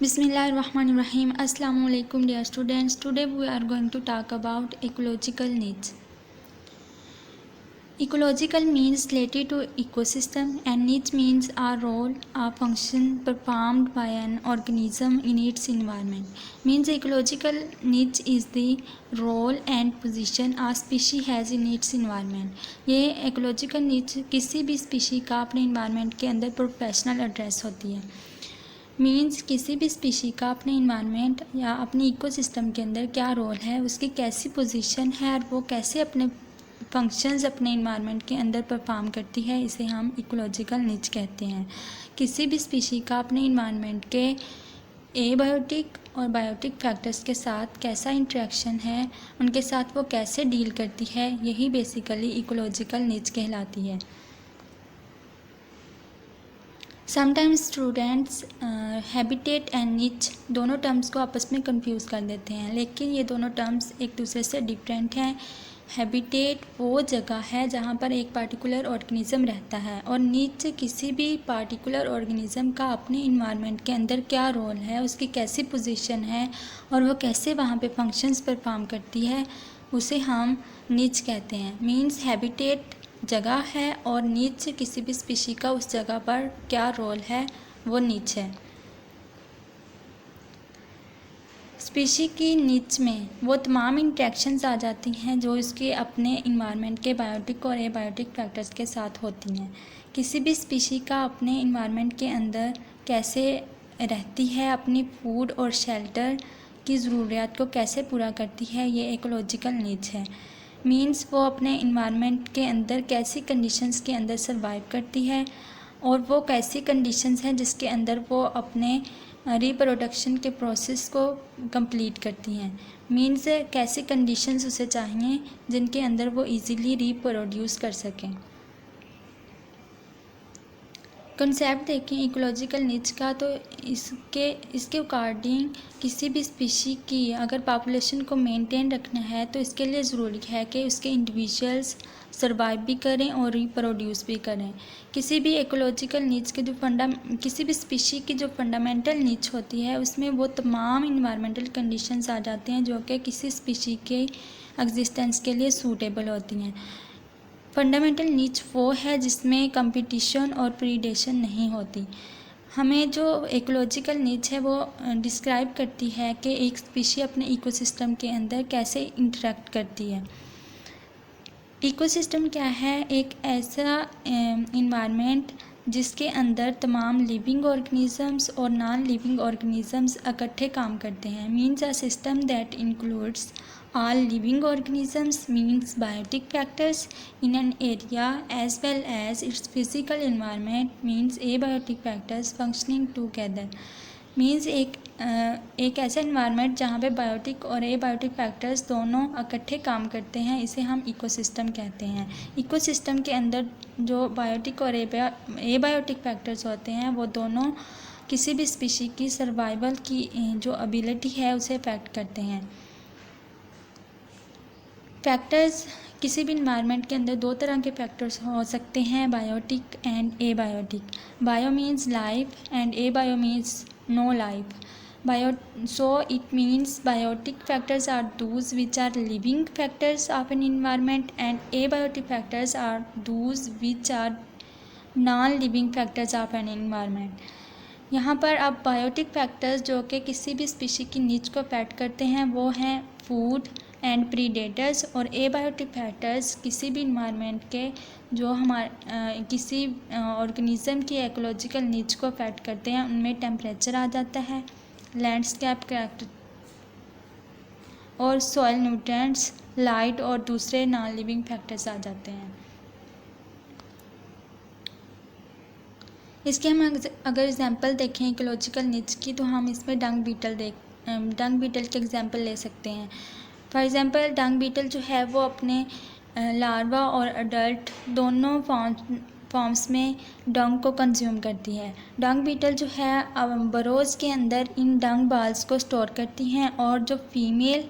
Bismillahirrahmanirrahim. Assalamu alaikum dear students. Today we are going to talk about ecological needs. Ecological means related to ecosystem and needs means a role, a function performed by an organism in its environment. Means ecological needs is the role and position a species has in its environment. ये ecological needs किसी भी species का अपने environment के अंदर professional address होती है. Means किसी भी स्पीशी का अपने इन्वायरमेंट या अपनी इकोसिस्टम के अंदर क्या रोल है, उसकी कैसी पोजीशन है और वो कैसे अपने फंक्शंस अपने इन्वायरमेंट के अंदर परफॉर्म करती है, इसे हम इकोलॉजिकल नीड्स कहते हैं. किसी भी स्पीशी का अपने इन्वायरमेंट के एबायोटिक और बायोटिक फैक्टर्स के साथ कैसा इंटरेक्शन है, उनके साथ वो कैसे डील करती है, यही बेसिकली इकोलॉजिकल नीड्स कहलाती है. समटाइम्स स्टूडेंट्स हैबिटेट एंड नीच दोनों टर्म्स को आपस में कंफ्यूज कर देते हैं, लेकिन ये दोनों टर्म्स एक दूसरे से डिफरेंट हैं. हैबिटेट वो जगह है जहाँ पर एक पार्टिकुलर ऑर्गेनिज़म रहता है, और नीच किसी भी पार्टिकुलर ऑर्गेनिज़म का अपने इन्वायरमेंट के अंदर क्या रोल है, उसकी कैसी पोजीशन है और वो कैसे वहाँ पे फंक्शंस परफॉर्म करती है, उसे हम नीच कहते हैं. मीन्स हैबिटेट जगह है और नीच किसी भी स्पीशी का उस जगह पर क्या रोल है, वो नीच है. स्पीशी की नीच में वो तमाम इंटरेक्शंस आ जाती हैं जो इसके अपने इन्वायरमेंट के बायोटिक और एबायोटिक फैक्टर्स के साथ होती हैं. किसी भी स्पीशी का अपने इन्वायरमेंट के अंदर कैसे रहती है, अपनी फूड और शेल्टर की ज़रूरियात को कैसे पूरा करती है, ये इकोलॉजिकल नीड्स है. मीन्स वो अपने इन्वायरमेंट के अंदर कैसी कंडीशंस के अंदर सर्वाइव करती है और वो कैसी कंडीशंस हैं जिसके अंदर वो अपने रिप्रोडक्शन के प्रोसेस को कंप्लीट करती हैं. मीन्स कैसी कंडीशंस उसे चाहिए जिनके अंदर वो इजीली रिप्रोड्यूस कर सकें. कंसेप्ट देखें इकोलॉजिकल नीड्स का, तो इसके अकॉर्डिंग किसी भी स्पीशी की अगर पॉपुलेशन को मेंटेन रखना है तो इसके लिए ज़रूरी है कि उसके इंडिविजुअल्स सर्वाइव भी करें और रिप्रोड्यूस भी करें. किसी भी इकोलॉजिकल नीड्स के किसी भी स्पीशी की जो फंडामेंटल नीड्स होती है उसमें वो तमाम इन्वायरमेंटल कंडीशंस आ जाते हैं जो कि किसी स्पीशी के एग्जिस्टेंस के लिए सूटेबल होती हैं. फंडामेंटल नीड्स वो है जिसमें कंपटीशन और प्रीडेशन नहीं होती. हमें जो इकोलॉजिकल नीड्स है वो डिस्क्राइब करती है कि एक स्पीशी अपने इकोसिस्टम के अंदर कैसे इंटरेक्ट करती है. इकोसिस्टम क्या है? एक ऐसा इन्वायरमेंट जिसके अंदर तमाम लिविंग ऑर्गेनिजम्स और नॉन लिविंग ऑर्गेनिजम्स इकट्ठे काम करते हैं. Means a system that includes all living organisms, means biotic factors in an area as well as its physical environment, means abiotic factors functioning together. Means एक ऐसा environment जहाँ पे biotic और abiotic factors दोनों इकट्ठे काम करते हैं, इसे हम इकोसिस्टम कहते हैं. इकोसिस्टम के अंदर जो बायोटिक और एबायोटिक फैक्टर्स होते हैं वो दोनों किसी भी स्पीशी की सर्वाइवल की जो एबिलिटी है उसे अफेक्ट करते हैं. फैक्टर्स किसी भी इन्वायरमेंट के अंदर दो तरह के फैक्टर्स हो सकते हैं, biotic and abiotic. Bio means life and abio means no life. So it means biotic factors are those which are living factors of an environment and abiotic factors are those which are non-living factors of an environment. यहाँ पर अब biotic factors जो कि किसी भी species की needs को affect करते हैं वो हैं फूड एंड प्रीडेटर्स, और एबायोटिक फैक्टर्स किसी भी इन्वायरमेंट के जो किसी ऑर्गेनिज़म की इकोलॉजिकल नीड्स को अफेक्ट करते हैं. उनमें टेम्परेचर आ जाता है, लैंडस्केप कैरेक्टर और सॉइल न्यूट्रिएंट्स, लाइट और दूसरे नॉन लिविंग फैक्टर्स आ जाते हैं. इसके हम अगर एग्जांपल देखें इकोलॉजिकल नीड्स की, तो हम इसमें डंग बीटल के एग्जांपल ले सकते हैं. फॉर एग्जांपल डंग बीटल जो है वो अपने लार्वा और अडल्ट दोनों फॉर्म्स में डंग को कंज्यूम करती है. डंग बीटल जो है बरोज़ के अंदर इन डंग बाल्स को स्टोर करती हैं और जो फीमेल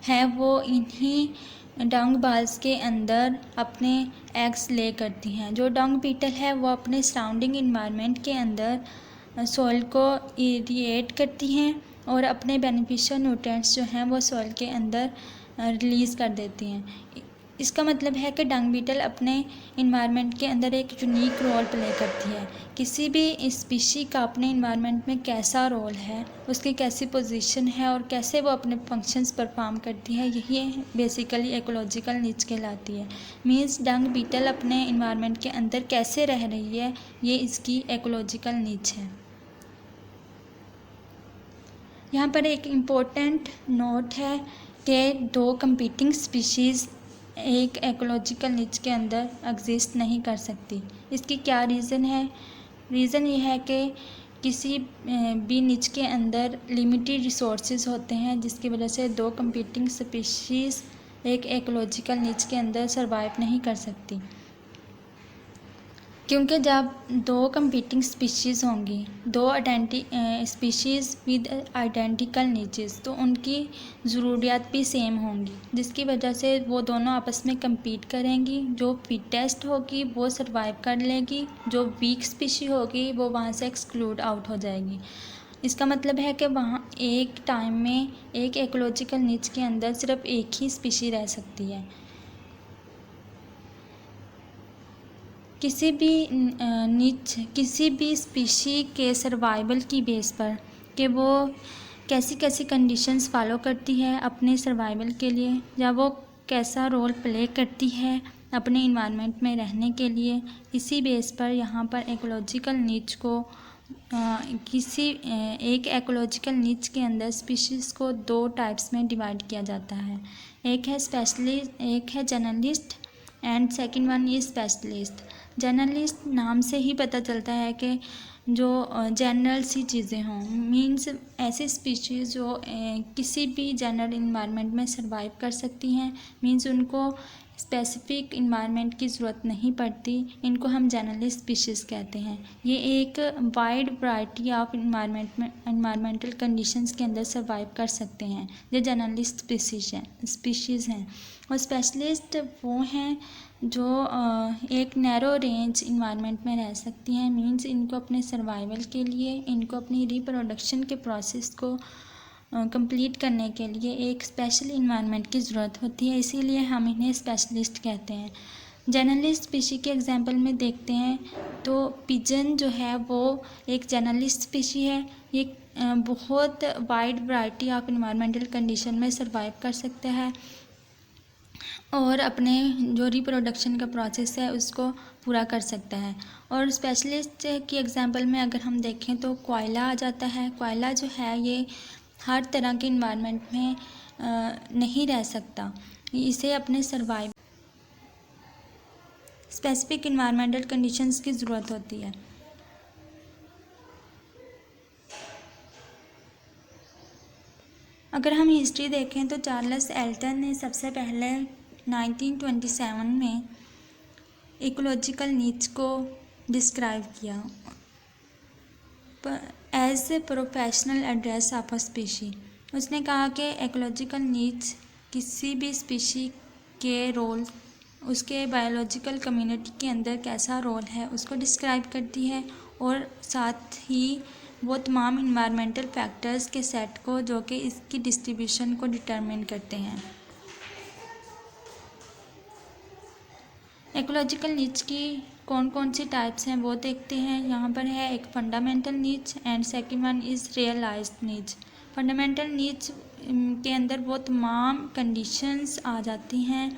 है वो इन्हीं डंग बाल्स के अंदर अपने एग्स ले करती हैं. जो डंग बीटल है वो अपने सराउंडिंग इन्वायरमेंट के अंदर सॉइल को इरिएट करती हैं और अपने बेनिफिशियल न्यूट्रिएंट्स जो हैं वो सॉइल के अंदर रिलीज़ कर देती हैं। इसका मतलब है कि डंग बीटल अपने इन्वायरमेंट के अंदर एक यूनिक रोल प्ले करती है। किसी भी स्पीशी का अपने इन्वायरमेंट में कैसा रोल है, उसकी कैसी पोजीशन है और कैसे वो अपने फंक्शंस परफॉर्म करती है, यही बेसिकली इकोलॉजिकल नीड्स कहलाती है। मींस डंग बीटल अपने इन्वायरमेंट के अंदर कैसे रह रही है, ये इसकी इकोलॉजिकल नीड्स है। यहाँ पर एक इम्पोर्टेंट नोट है कि दो कंपीटिंग स्पीशीज़ एक इकोलॉजिकल नीड्स के अंदर एग्जिस्ट नहीं कर सकती। इसकी क्या रीज़न है? रीज़न ये है कि किसी भी नीच के अंदर लिमिटेड रिसोर्सेज होते हैं, जिसकी वजह से दो कंपीटिंग स्पीशीज़ एक इकोलॉजिकल नीच के अंदर सरवाइव नहीं कर सकती। क्योंकि जब दो कंपीटिंग स्पीशीज़ होंगी, दो स्पीशीज़ विद आइडेंटिकल नीचेस, तो उनकी ज़रूरियात भी सेम होंगी, जिसकी वजह से वो दोनों आपस में compete करेंगी। जो फिटेस्ट होगी वो सर्वाइव कर लेगी, जो वीक स्पीशी होगी वो वहाँ से एक्सक्लूड आउट हो जाएगी। इसका मतलब है कि वहाँ एक टाइम में एक इकोलॉजिकल नीच के अंदर सिर्फ एक ही स्पीशी रह सकती है। किसी भी स्पीशी के सर्वाइवल की बेस पर कि वो कैसी कैसी कंडीशंस फॉलो करती है अपने सर्वाइवल के लिए, या वो कैसा रोल प्ले करती है अपने इन्वायरमेंट में रहने के लिए, इसी बेस पर यहाँ पर इकोलॉजिकल नीड्स को एक इकोलॉजिकल नीड्स के अंदर स्पीशीज़ को दो टाइप्स में डिवाइड किया जाता है। एक है स्पेशलिस्ट, एक है generalist and second one is specialist. Journalist नाम से ही पता चलता है कि जो जनरल सी चीज़ें हों, मींस ऐसे स्पीशीज़ जो किसी भी जनरल इन्वायरमेंट में सर्वाइव कर सकती हैं, मींस उनको स्पेसिफिक इन्वायरमेंट की ज़रूरत नहीं पड़ती, इनको हम जनरलिस्ट स्पीशीज़ कहते हैं। ये एक wide variety of environmental conditions के अंदर सर्वाइव कर सकते हैं, ये जनरलिस्ट स्पीशीज़ हैं। और स्पेशलिस्ट वो हैं जो एक नैरो रेंज इन्वायरमेंट में रह सकती हैं, मींस इनको अपने सर्वाइवल के लिए, इनको अपनी रिप्रोडक्शन के प्रोसेस को कंप्लीट करने के लिए एक स्पेशल इन्वायरमेंट की ज़रूरत होती है, इसीलिए हम इन्हें स्पेशलिस्ट कहते हैं। जनरलिस्ट स्पीशी के एग्जांपल में देखते हैं तो पिजन जो है वो एक जनरलिस्ट स्पीशी है। ये बहुत wide variety of environmental condition में सर्वाइव कर सकता है और अपने जो रिप्रोडक्शन का प्रोसेस है उसको पूरा कर सकता है। और स्पेशलिस्ट की एग्जांपल में अगर हम देखें तो कोयला आ जाता है। कोयला जो है ये हर तरह के इन्वायरमेंट में नहीं रह सकता, इसे अपने सर्वाइव स्पेसिफिक इन्वायरमेंटल कंडीशंस की ज़रूरत होती है। अगर हम हिस्ट्री देखें तो चार्ल्स एल्टन ने सबसे पहले 1927 में इकोलॉजिकल नीड्स को डिस्क्राइब किया as a professional address of a species. उसने कहा कि इकोलॉजिकल नीड्स किसी भी स्पीशी के रोल, उसके बायोलॉजिकल कम्युनिटी के अंदर कैसा रोल है उसको डिस्क्राइब करती है, और साथ ही वो तमाम इन्वायरमेंटल फैक्टर्स के सेट को जो कि इसकी डिस्ट्रीब्यूशन को डिटरमिन करते हैं। इकोलॉजिकल नीड्स की कौन कौन सी टाइप्स हैं वो देखते हैं। यहाँ पर है एक fundamental needs and second one is realized needs. Fundamental needs के अंदर वो तमाम कंडीशंस आ जाती हैं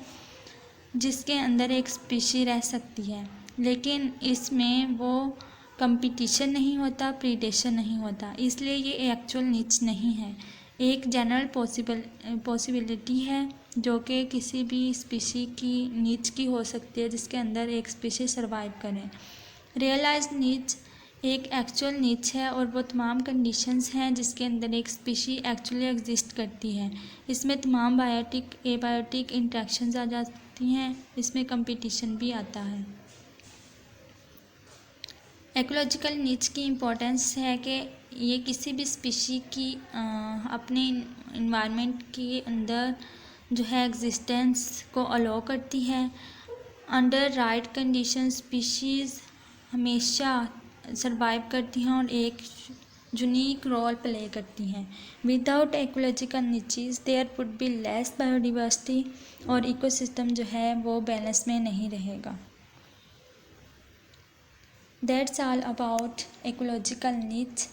जिसके अंदर एक स्पीशी रह सकती है, लेकिन इसमें वो कंपटीशन नहीं होता, प्रीडेशन नहीं होता, इसलिए ये एक्चुअल नीड्स नहीं है। एक जनरल पॉसिबिलिटी है जो कि किसी भी स्पीशी की नीड्स की हो सकती है जिसके अंदर एक स्पीशी सर्वाइव करे। रियलाइज्ड नीड्स एक एक्चुअल नीड्स है और वो तमाम कंडीशंस हैं जिसके अंदर एक स्पीशी एक्चुअली एग्जिस्ट करती है। इसमें तमाम बायोटिक एबायोटिक इंट्रैक्शंस आ जाती हैं, इसमें कंपटीशन भी आता है। इकोलॉजिकल नीड्स की इम्पोर्टेंस है कि ये किसी भी स्पीशी की अपने इन्वायरमेंट के अंदर जो है एग्जिस्टेंस को अलाउ करती है। अंडर राइट कंडीशन स्पीशीज़ हमेशा सरवाइव करती हैं और एक यूनिक रोल प्ले करती हैं। Without ecological niches there would be less biodiversity और इकोसिस्टम जो है वो बैलेंस में नहीं रहेगा। That's all about ecological needs.